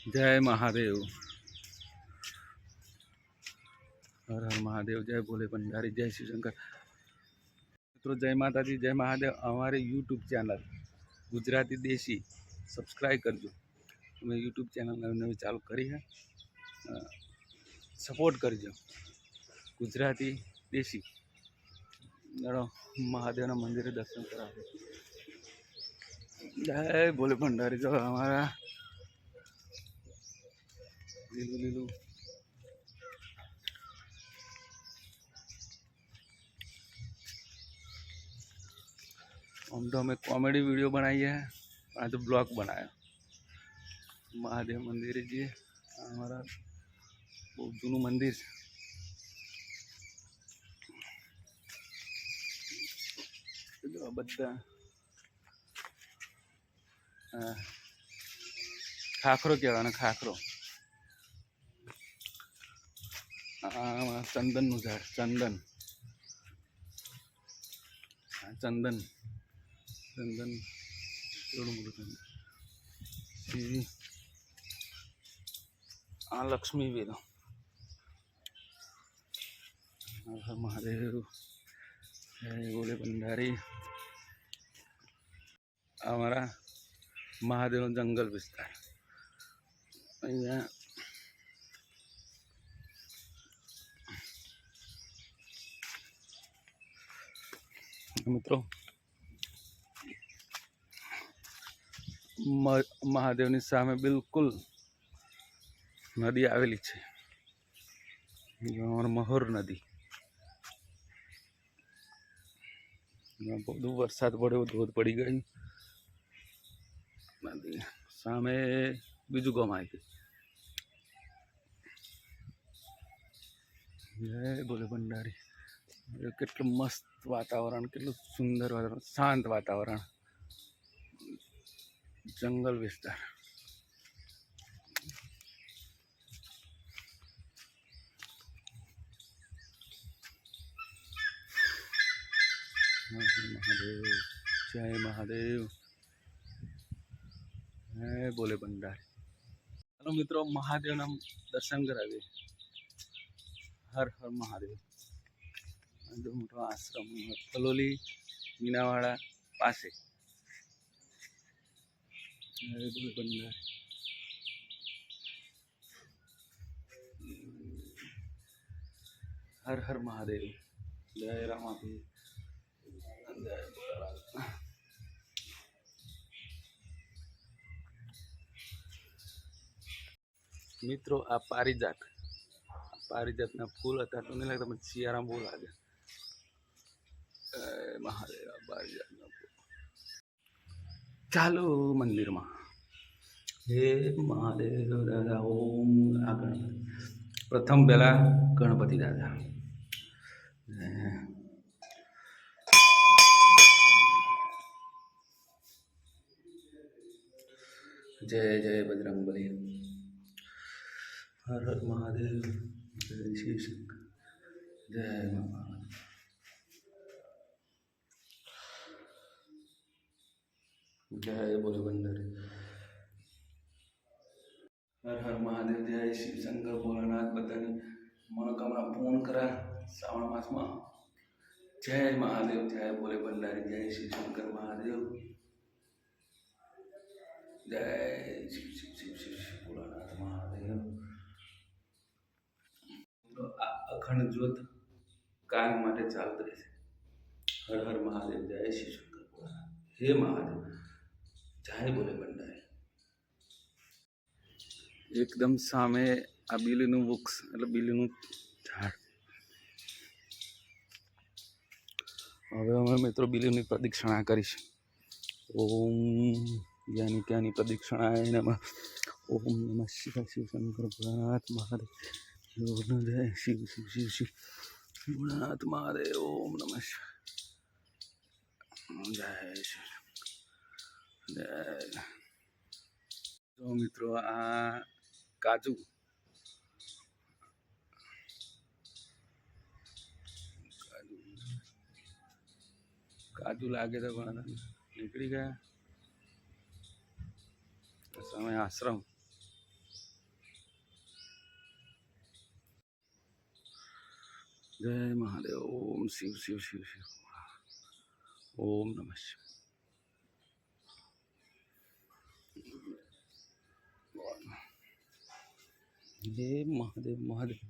जय महादेव। हर हर महादेव। जय भोले भंडारी। जय शिव शंकर। मित्रों जय माता जी, जय महादेव। हमारे यूट्यूब चैनल गुजराती देशी सब्सक्राइब करजो। मैं यूट्यूब चैनल नवी नवी चालू करी है, सपोर्ट करजो। गुजराती देशी महादेव मंदिर दर्शन करा। जय भोले भंडारी। जो हमारा लीलू लीलू हम तो हमें कॉमेडी वीडियो बनाई है, आज तो ब्लॉग बनाया। महादेव मंदिर जी हमारा बहुत जूनू मंदिर बदा खाखरो कहवा खाखरो चंदन नु झाड़ चंदन चंदन चंदन लक्ष्मी वेलो महादेव। बोले भंडारी हमारा महादेव जंगल विस्तार अँ मित्रों महादेव सामे बिल्कुल नदी आवेली है, महोर नदी। बहुत वरसाद पड़े धोध पड़ी गई नदी सामे बीजू गाम आई गई। जय बोले भंडारी। કેટલું મસ્ત વાતાવરણ, કેટલું સુંદર વાતાવરણ, શાંત વાતાવરણ, જંગલ વિસ્તાર। महादेव जय महादेव। जय बोले भंडारी। हेलो मित्रों महादेव ना दर्शन करावे। हर हर महादेव। जो मोटो आश्रम कलोली मीनावाड़ा पासे। जय बोले भंडारी। हर हर महादेव। जय रामापी। मित्रों आ पारिजात पारिजातना फूल था तो नहीं लगता, सियाराम बहुत लगे। महादेव पारिजातना फूल चालू मंदिर में। हे महादेव दादा ओम। आ गणपति प्रथम पहला गणपति दादा। जय जय बजरंगबली। हर हर महादेव। जय शिव शंकर। जय महादेव। जय बोले भंडारी। हर हर महादेव। जय शिव शंकर भोलानाथ बतानी मनोकामना पूर्ण करा श्रावण मास में। जय महादेव। जय बोले भंडारी। जय शिव शंकर महादेव। जय शिव शिव शिव शिव शिव भोलानाथ महादेव। तो अखंड ज्योत कायम माटे चालत रहे। हर हर महादेव। जय शिव शंकर भोलानाथ। हे महादेव। जय बोले भंडारी। एकदम सामे आ बीलीनु वृक्ष એટલે બીલીનું ઝાડ। હવે અમે મિત્રો બીલીની પ્રદક્ષિણા કરીશ। ઓમ જ્ઞાની જ્ઞાની પ્રદક્ષિણાય નમઃ। ओम नमः शिवाय। शिव शंकर भोलानाथ महादेव। जय शिव शिव शिव शिव भोलानाथ महादेव। ओम नमः शिवाय। जय शिव। जय। तो मित्रों आ काजू काजू लागे तो निकली गया समय आश्रम। જય મહાદેવ. ઓમ શિવ શિવ શિવ શિવ. ઓમ નમઃ શિવાય. હે મહાદેવ મહાદેવ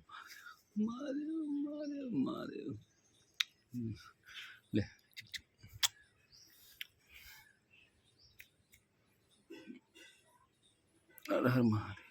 મહાદેવ મહાદેવ મહાદેવ. લે હર હર મહાદેવ.